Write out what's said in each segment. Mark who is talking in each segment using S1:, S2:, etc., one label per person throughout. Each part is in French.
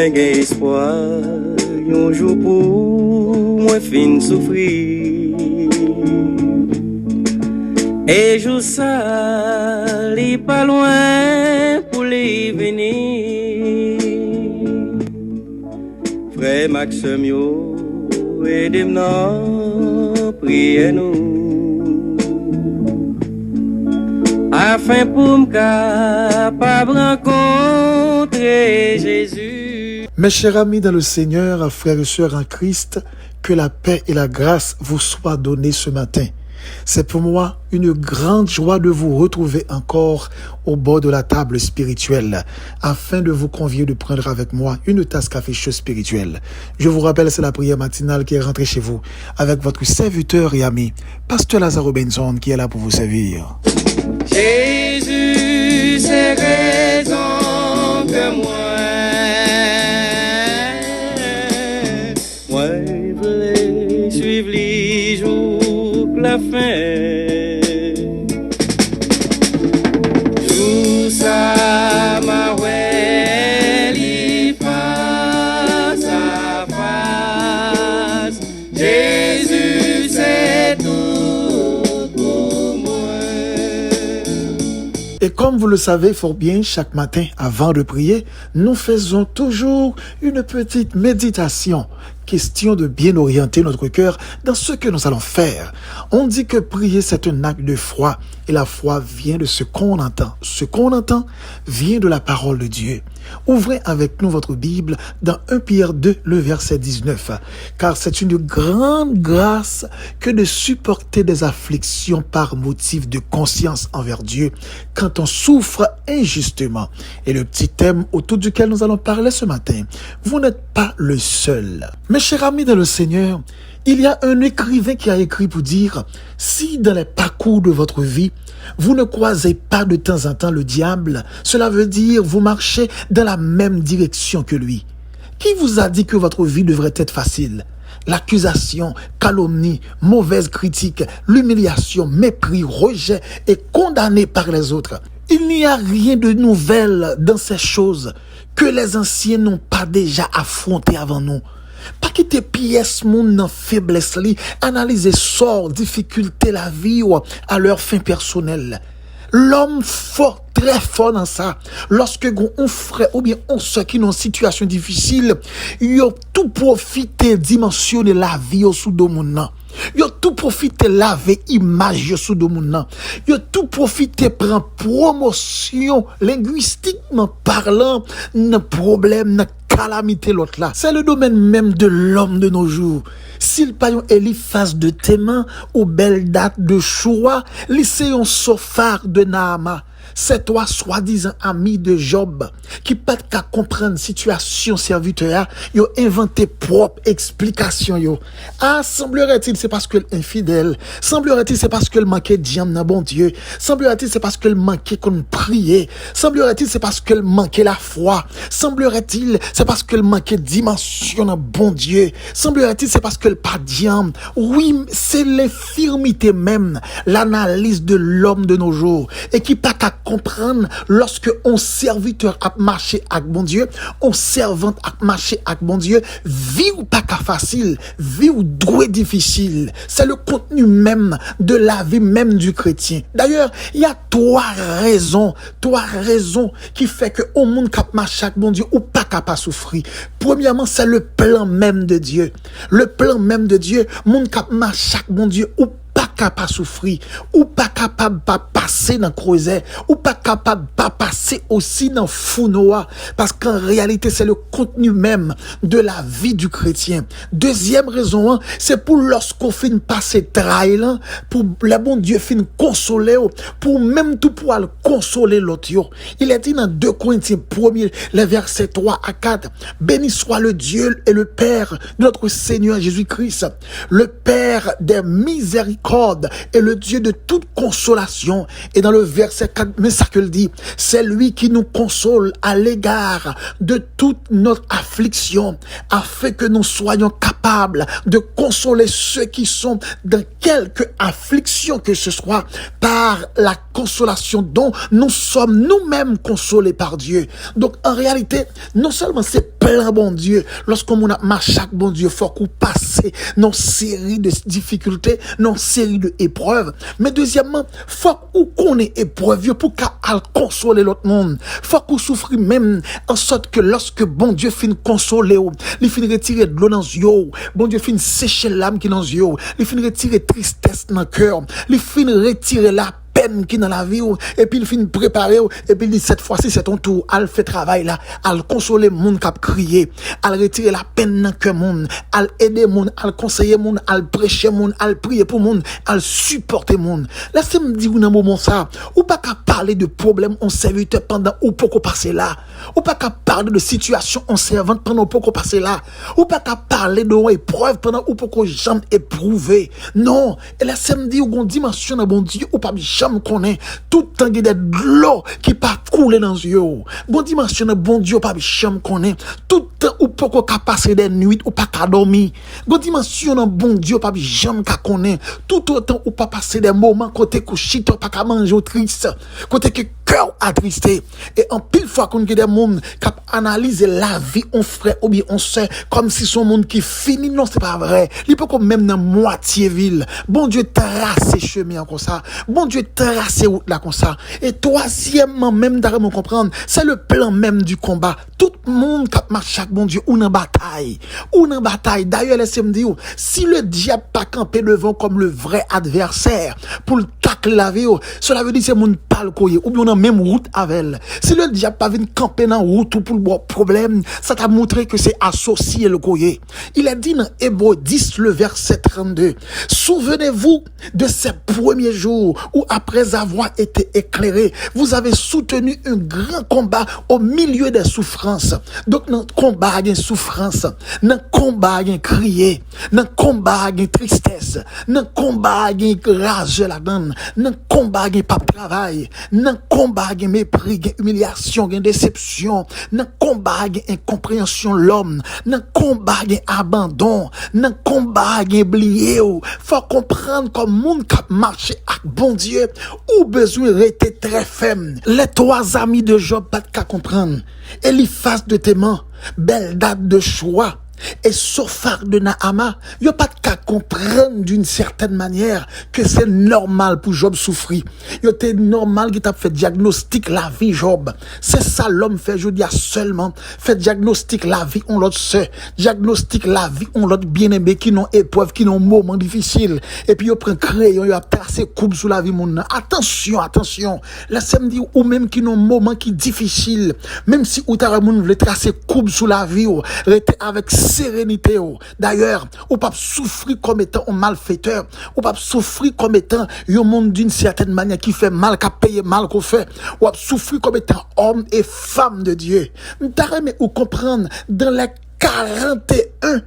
S1: Moi gain espoir, un jour pour moi fin souffrir. Et jour ça, li pas loin pour les venir. Frère Maxime yo, aidez-moi, priez-nous. Afin pour me capable rencontrer Jésus.
S2: Mes chers amis dans le Seigneur, frères et sœurs en Christ, que la paix et la grâce vous soient données ce matin. C'est pour moi une grande joie de vous retrouver encore au bord de la table spirituelle afin de vous convier de prendre avec moi une tasse café chaud spirituelle. Je vous rappelle, c'est la prière matinale qui est rentrée chez vous avec votre serviteur et ami, Pasteur Lazaro Benson, qui est là pour vous servir.
S1: Jésus, c'est raison que moi je voulais suivre les jours la fin. Tout ça m'a face à face. Jésus, c'est tout pour moi.
S2: Et comme vous le savez fort bien, chaque matin, avant de prier, nous faisons toujours une petite méditation. Question de bien orienter notre cœur dans ce que nous allons faire. On dit que prier, c'est un acte de foi. Et la foi vient de ce qu'on entend. Ce qu'on entend vient de la parole de Dieu. Ouvrez avec nous votre Bible dans 1 Pierre 2, le verset 19. Car c'est une grande grâce que de supporter des afflictions par motif de conscience envers Dieu quand on souffre injustement. Et le petit thème autour duquel nous allons parler ce matin, vous n'êtes pas le seul. Mes chers amis dans le Seigneur, il y a un écrivain qui a écrit pour dire, si dans les parcours de votre vie, vous ne croisez pas de temps en temps le diable, cela veut dire vous marchez dans la même direction que lui. Qui vous a dit que votre vie devrait être facile? L'accusation, calomnie, mauvaise critique, l'humiliation, mépris, rejet et condamné par les autres. Il n'y a rien de nouvel dans ces choses que les anciens n'ont pas déjà affronté avant nous. Pas quitter pièce moun nan faiblesse li, analyser sort, difficulté la vie ou à leur fin personnelle. L'homme fort, très fort dans ça. Lorsque on frère ou bien on sait qui dans une situation difficile, yo tout profiter dimensionner la vie au sous de moun nan. Yo tout profiter laver image yo sous de moun nan. Yo tout profiter prendre promotion linguistiquement parlant, nan problème nan calamité l'autre là. C'est le domaine même de l'homme de nos jours. S'il pas yon Eliphaz de Théman ou belle date de Choua, lycéon Sophar de Naama. C'est toi, soi-disant ami de Job, qui peut qu'à comprendre situation serviteur, yo inventé propre explication yo. Ah, semblerait-il c'est parce que l'infidèle, semblerait-il c'est parce que le manquait diam nan bon Dieu, semblerait-il c'est parce que le manquait qu'on priait, semblerait-il c'est parce que le manquait la foi, semblerait-il c'est parce que le manquait dimension nan bon Dieu, semblerait-il c'est parce que le pas diam. Oui, c'est l'infirmité même, l'analyse de l'homme de nos jours, et qui pas qu'à comprendre lorsque on serviteur a marché avec bon Dieu, on servante a marché avec bon Dieu, vie ou pas qu'à facile, vie ou doué difficile. C'est le contenu même de la vie même du chrétien. D'ailleurs, il y a trois raisons qui fait que au monde qui a marché avec bon Dieu ou pas qu'à pas souffrir. Premièrement, c'est le plan même de Dieu. Le plan même de Dieu, monde qui a marché avec bon Dieu ou pas capable de souffrir, ou pas capable de passer dans le creuset, ou pas capable de passer aussi dans le founoa, parce qu'en réalité, c'est le contenu même de la vie du chrétien. Deuxième raison, c'est pour lorsqu'on finit passer trail, pour le bon Dieu finit consoler, pour même tout pour le consoler l'autre. Il est dit dans 2 Corinthiens 1er, les versets 3 à 4, béni soit le Dieu et le Père de notre Seigneur Jésus-Christ, le Père des miséricordes et le Dieu de toute consolation. Et dans le verset 4, mais ça que le dit, c'est lui qui nous console à l'égard de toute notre affliction, afin que nous soyons capables de consoler ceux qui sont dans quelque affliction que ce soit, par la consolation dont nous sommes nous-mêmes consolés par Dieu. Donc en réalité, non seulement c'est plan bon Dieu. Lorsqu'on a marché avec bon Dieu, faut qu'on passe dans série de difficultés, dans série de épreuves. Mais deuxièmement, faut qu'on ait épreuve pour qu'à consoler l'autre monde. Faut qu'on souffre même en sorte que lorsque bon Dieu finit consoler, il finit retirer de l'eau dans les yeux, bon Dieu finit sécher l'âme qui dans les yeux, il finit retirer tristesse dans le cœur, il finit retirer la peine qui dans la vie, et puis il finit préparer, et puis il dit cette fois-ci c'est ton tour, elle fait travail là, elle consoler monde qui a crié, elle retirer la peine dans le cœur monde, elle aider monde, elle conseiller monde, elle prêcher monde, elle prier pour monde, elle supporter monde. Laissez-moi dire dans un moment ça, ou pas qu'à parler de problèmes en serviteur pendant ou pourquoi passer là, ou pas qu'à parler de situation en servante pendant pourquoi passer là, ou pas qu'à parler de épreuve pendant ou pourquoi jamais éprouver. Non, et laissez-moi dire une dimension dans bon Dieu ou pas jamais connaît tout temps qu'il y a de l'eau qui pas couler dans les yeux. Bon dimension bon Dieu pas jamais connaît tout temps ou pourquoi qu'à passer des nuits ou pas qu'à dormir. Bon dimension bon Dieu pas jamais qu'à connaît tout autant ou pas passer des moments côté couché pas qu'à manger triste côté que cœur attristé. Et en pile fois qu'on a des monde qui analyse la vie on frère ou bien on sœur comme si son monde qui finit. Non, c'est pas vrai. Il peut comme même dans moitié ville. Bon Dieu trace chemin comme ça. Bon Dieu trace route là comme ça. Et troisièmement même d'arrêter comprendre, c'est le plan même du combat. Tout le monde qui marche chaque bon Dieu ou en bataille. Ou en bataille. D'ailleurs, laissez-moi dire, si le diable pas campé devant comme le vrai adversaire pour le tacler la vie, cela veut dire que c'est mon parle ou bien on a même route avec elle. Si le diable pas venu camper dans route pour le problème, ça t'a montré que c'est associé le courrier. Il a dit dans Hébreux 10 le verset 32. Souvenez-vous de ces premiers jours où après avoir été éclairé, vous avez soutenu un grand combat au milieu des souffrances. Donc dans le combat il y a souffrance, dans le combat il y a crier, dans le combat il y a tristesse, dans le combat il y a rage là-dedans, dans le combat il y a pas de travail, dans le combat il y a mépris, il y a humiliation, il y a déception, dans le combat il y a incompréhension l'homme, dans le combat il y a abandon, dans le combat il y a oublié. Faut comprendre comme monde qui marche avec bon Dieu ou besoin rester très ferme. Les trois amis de Job pas qu'à comprendre. Eliphaz de Théman, Bildad de choix et Sophar de Naama, il n'y a pas qu'à comprendre d'une certaine manière que c'est normal pour Job souffrir. Il était normal qu'il t'a fait diagnostic la vie Job. C'est ça l'homme fait, je dis seulement, fait diagnostic la vie on l'autre sœur, diagnostic la vie on l'autre bien-aimé qui n'ont épreuve, qui n'ont moment difficile. Et puis il prend crayon, il a tracé coupe sous la vie mon. Attention, attention. Laissez-moi dire, ou même qui n'ont moment qui difficile, même si ou t'as moun veut tracer coupe sous la vie, rester avec sérénité. D'ailleurs, ou pas souffrir comme étant un malfaiteur, ou pas souffrir comme étant un monde d'une certaine manière qui fait mal, qui a payé mal qu'on fait, ou pas souffrir comme étant homme et femme de Dieu. Mais ou comprendre dans les 41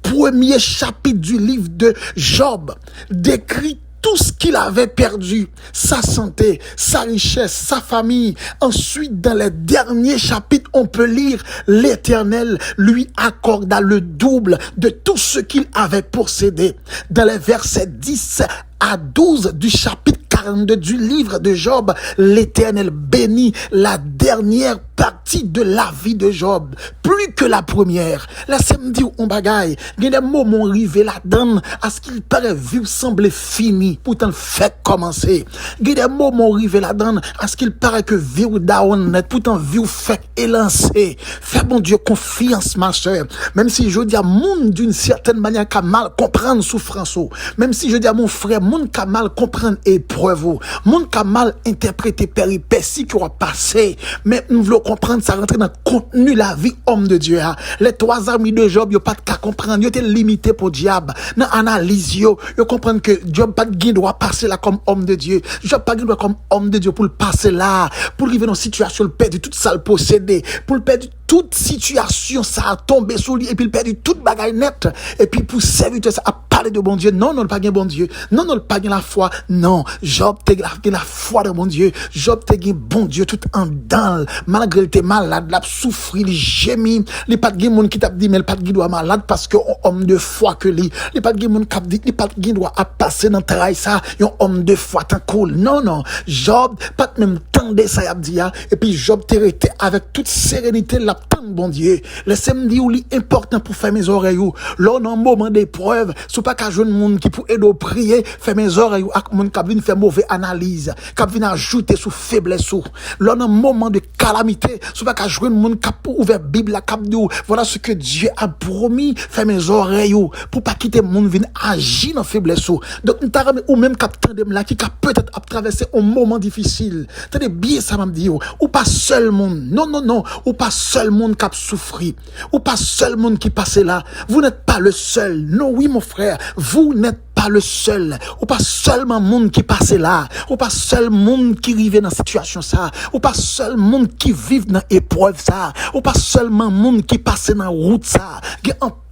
S2: premiers chapitres du livre de Job, décrit tout ce qu'il avait perdu, sa santé, sa richesse, sa famille. Ensuite, dans les derniers chapitres, on peut lire l'Éternel lui accorda le double de tout ce qu'il avait possédé. Dans les versets 10 à 12 du chapitre 42 du livre de Job, l'Éternel bénit la dernière partie de la vie de Job, plus que la première. Là, c'est me dit, on bagaille, il y a des moments arrivés là-dedans, à ce qu'il paraît vivre semblait fini, pourtant le fait commencer. Il y a des moments arrivés là-dedans, à ce qu'il paraît que vivre down net, pourtant vivre fait élancer. Fais bon Dieu confiance, ma soeur. Même si je dis à monde d'une certaine manière qu'a mal comprendre souffrance, même si je dis à mon frère, monde qu'a mal comprendre épreuve, monde qu'a mal interpréter péripéties qui aura passé, mais nous voulons comprendre ça rentrer dans le contenu de la vie homme de Dieu. Les trois amis de Job, ils n'ont pas de cas comprendre, ils étaient limités pour diable. Dans l'analyse, ils comprennent que Job pas de doit passer là comme homme de Dieu. Job pas de doit comme homme de Dieu pour le passer là, pour arriver dans une situation, le perdre toute ça le posséder, pour le perdre toute situation, ça a tombé sur lui, et puis il perd toute bagaille nette, et puis pour servir ça a pas parler de bon Dieu. Non, non, pas gain bon Dieu. Non, non, pas gain la foi. Non, Job te la foi de bon Dieu. Job te gain bon Dieu tout en dedans. Malgré il était malade, il a souffri, il gémit. Il pas de gain monde qui t'a dit mais il pas de doit malade parce que homme de foi que lui. Il pas de gain monde qui dit il pas de gain doit à passer dans travail ça, un homme de foi tant cool. Non, non, Job pas même tendre ça y a dit et puis Job te resté avec toute sérénité la tant bon Dieu. Laissez-moi dire où important pour faire mes oreilles. Là, dans un moment d'épreuve, si pas qu'à jouer monde qui pour aider à prier, faire mes oreilles avec monde qui vient faire mauvaise analyse, qui vient ajouter sous faiblesse. Là, dans un moment de calamité, si pas qu'à jouer monde qui pour ouvrir Bible la cap de voilà ce que Dieu a promis, faire mes oreilles pour pas quitter monde vienne agir dans faiblesse. Donc nous t'arrêter ou même capteur de là qui peut-être à traverser un moment difficile. Tenez bien ça m'a dit ou pas seul monde. Non non non, ou pas seul monde qui a souffri, ou pas seul monde qui passe là. Vous n'êtes pas le seul. Non oui mon frère, vous n'êtes pas le seul, ou pas seulement monde qui passe là, ou pas seul monde qui rive dans situation ça, ou pas seul monde qui vit dans épreuve ça, ou pas seulement monde qui passe dans route ça.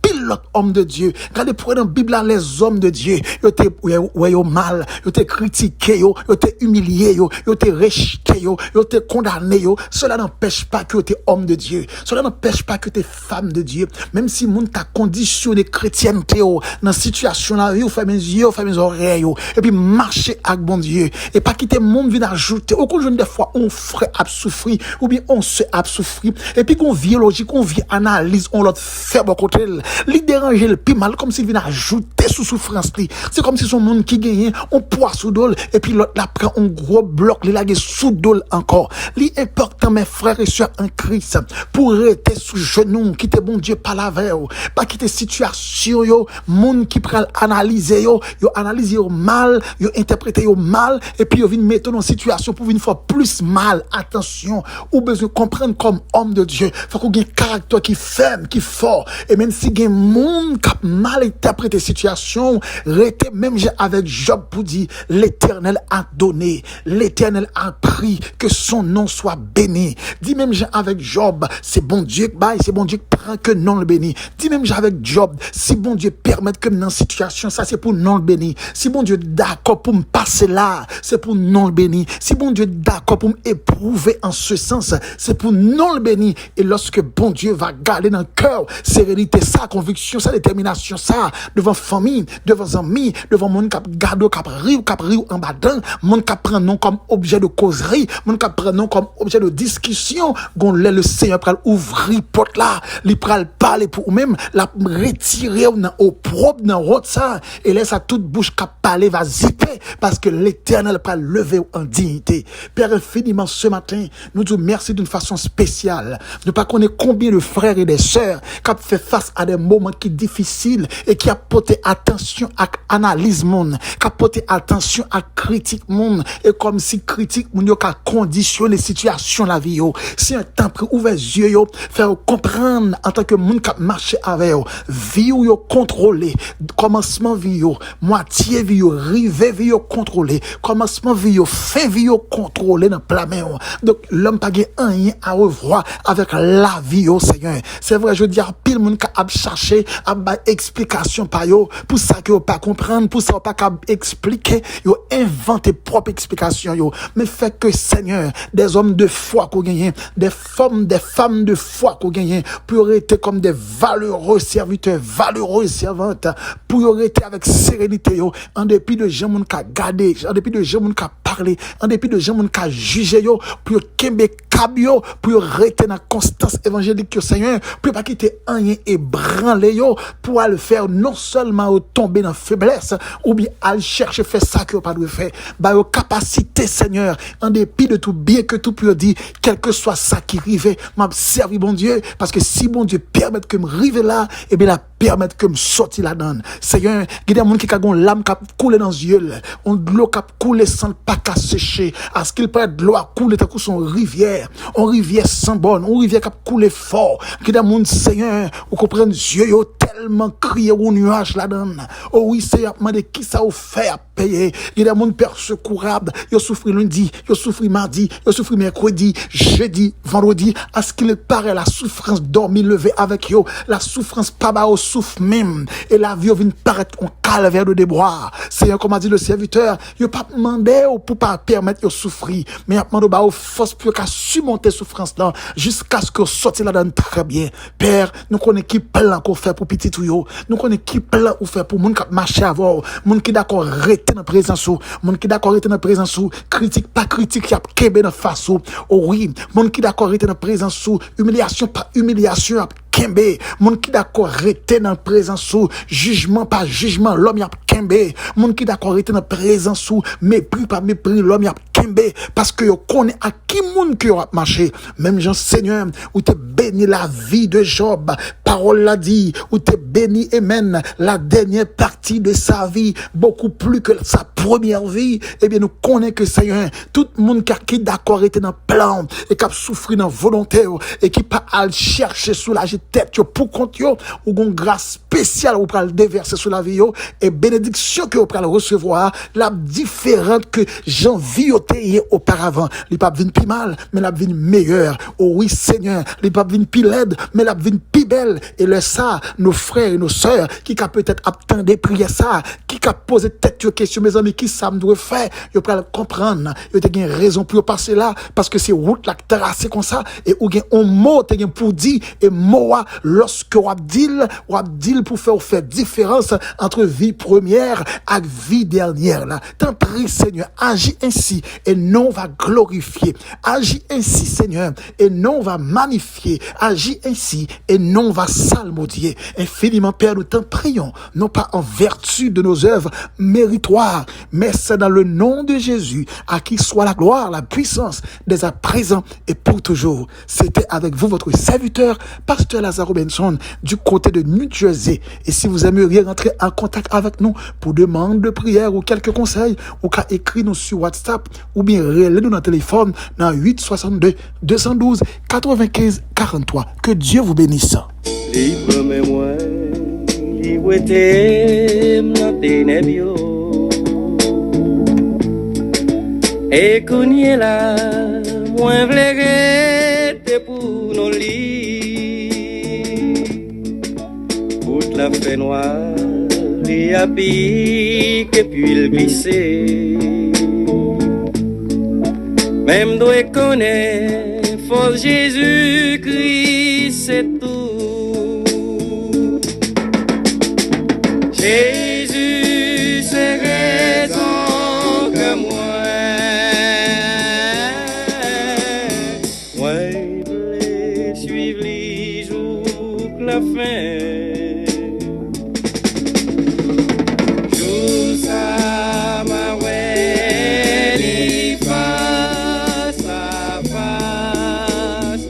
S2: Pile l'autre homme de Dieu. Regardez pour dans la Bible les hommes de Dieu, yo mal, yo te critiqué yo te humilié yo te rejeté yo te condamné yo. Cela n'empêche pas que tu es homme de Dieu. Cela n'empêche pas que tu es femme de Dieu. Même si monde t'a conditionné chrétienté yo dans situation là, yo fait mes yeux, fait mes oreilles yo et puis marcher avec bon Dieu et pas quitter monde vient ajouter. Au conjoint des fois on frère a souffri ou bien on se a souffri et puis qu'on vit logique, on vit analyse, on l'autre fait bon côté. Li déranger le plus mal comme s'il vient ajouter sous souffrance li. C'est comme si son monde qui gagne on poids sous dol et puis l'autre là prend un gros bloc li lage sous dol encore. Li important mes frères et sœurs en Christ pour rester sous genou quitter bon Dieu par la veille pas quitter situation yo monde qui prend analyser yo analyser yo mal yo interpréter yo mal et puis yo vinn mettre dans situation pour venir faire plus mal. Attention, ou besoin comprendre comme homme de Dieu faut qu'on ait un caractère qui ferme qui fort et même si gen monde qui a mal interprété situation, rete même avec Job pour dire l'Éternel a donné, l'Éternel a pris, que son nom soit béni. Dis même avec Job, c'est bon Dieu qui baille, c'est bon Dieu qui prend que non le béni. Dis même avec Job, si bon Dieu permet que dans situation ça c'est pour non le béni. Si bon Dieu d'accord pour me passer là, c'est pour non le béni. Si bon Dieu d'accord pour m'éprouver en ce sens, c'est pour non le béni. Et lorsque bon Dieu va garder dans le cœur sérénité ça, conviction, ça, détermination, ça, devant famille, devant amis, devant monde qui garde, qui rit en badin, monde qui prend non comme objet de causerie, monde qui prend non comme objet de discussion, gon le Seigneur pral ouvrir porte là, li pral parler pour même, la retirer au propre dans route ça, et laisse à toute bouche qui parler va zipper, parce que l'Éternel pral lever en dignité. Père infiniment ce matin, nous disons merci d'une façon spéciale, de pas connaître combien de frères et de sœurs qui ont fait face à des moments qui difficiles et qui a porté attention à analyse monde, qui a porté attention à critique monde et comme si critique monde yo ka conditionner situation la vie yo. Si un temps pour ouvrir yeux yo, faire comprendre en tant que monde qui marcher avec yo, vie yo contrôler, commencement vie yo, moitié vie yo, rive vie yo contrôler, commencement vie yo, fin vie yo contrôler dans plein main. Donc l'homme pas gen rien à revoir avec la vie yo Seigneur. C'est vrai je dis à pile monde qui a cherché à explication par yo pour ça que yo pas comprendre, pour ça pas expliquer, yo inventer propre explication yo, mais fait que Seigneur des hommes de foi qu'on gagne, des femmes de foi qu'on gagne pour rester comme des valeureux serviteurs, valeureuses servantes, pour rester avec sérénité yo en dépit de gens moun ka garder, en dépit de gens moun ka parler, en dépit de gens moun ka juger yo, pour kembe kabio, pour rester dans constance évangélique yo Seigneur, pour pas quitter rien et branler yo pour le faire non seulement tomber dans faiblesse ou bien aller chercher faire ça que pas doit faire ba yo capacité Seigneur en dépit de tout bien que tout peut dire quel que soit ça qui arrive m'a servi bon Dieu parce que si bon Dieu permet que me rive là et bien la permettre que me sorti la donne Seigneur il y a des monde qui a gon l'âme qui couler dans les yeux on de l'eau qui couler sans pas qu'à sécher à ce qu'il prête de l'eau à couler tant que son rivière on rivière sans bonne on rivière qui couler fort qui des monde Seigneur ou comprendre yeux yo tellement crier au nuage la donne oh oui Seigneur demandé qui ça vous fait payer. Il y a des gens persecourables, ils souffrent lundi, ils souffrent mardi, ils souffrent mercredi, jeudi, vendredi, à ce qu'il paraît la souffrance dormir levé avec eux, la souffrance pas bas au souffle même, et la vie vient paraître en calvaire de déboire. Seigneur, comme a dit le serviteur, il pas demandé pour pas permettre de souffrir, mais il demandé aux forces pour qu'à surmonter souffrance là, jusqu'à ce que sortir là-dedans très bien. Père, nous connaissons qui plan qu'on fait pour petit tout yo, nous connaissons qui plan ou fait pour moun qui marcher avant, moun qui d'accord rester dans présence ou, moun qui d'accord rester dans présence ou, critique pas critique y a kebe dans face ou, oh oui, moun qui d'accord rester dans présence ou, humiliation pas humiliation y a kembe, moun qui d'accord rester dans présence ou, jugement pas jugement, l'homme y a kembe, moun qui d'accord rester dans présence ou, mépris pas mépris, l'homme y a kembe, parce que yo connaît à qui moun qui a marché. Même Jean Seigneur, où te béni la vie de Job, parole l'a dit, où te béni amen, la dernière partie de sa vie, beaucoup plus que sa première vie. Eh bien, nous connaissons que Seigneur, tout le monde qui d'accord était dans le plan, et qui a souffert dans la volonté, et qui pas à chercher soulager tête pour compte yo, ou une grâce spéciale ou pour le déverser sur la vie yo, et bénédiction que vous pouvez recevoir, la différente que j'en vis auparavant. Les pas vinn plus mal, mais la vinn meilleur. Oh oui, Seigneur, les pas vinn plus laide, mais la vinn plus belle. Et le ça, nos frères et nos sœurs, qui a peut-être attendu des prières ça, qui a posé tête aux questions, mes amis, qui ça me doit faire, ils peuvent comprendre. Ils ont une raison pour passer là, parce que c'est route là tracée comme ça, et ou gen un mot te gen pour dire, et mot lorsque on dit pour faire différence entre vie première et vie dernière là. Tant prie Seigneur, agis ainsi et non va glorifier. Agis ainsi Seigneur et non va magnifier. Agis ainsi et non va salmodier. Infiniment Père, nous t'en prions, non pas en vertu de nos œuvres méritoires, mais c'est dans le nom de Jésus, à qui soit la gloire, la puissance, dès à présent et pour toujours. C'était avec vous votre serviteur, Pasteur Lazare Benson, du côté de New Jersey. Et si vous aimeriez rentrer en contact avec nous pour demande de prière ou quelques conseils, ou qu'à écrire nous sur WhatsApp, ou bien relais nous dans le téléphone dans 862 212 95 43. Que Dieu vous bénisse.
S1: Libre moi, libre t'aime dans tes nébio. Et qu'on y est là, moins v'lait pour nos lits. Toute la fait noire, il a pique et puis il glissait. Même doit connaître, force Jésus-Christ, c'est tout. Jésus, c'est raison que moi. La fin, joue ça ma ouais, face à face.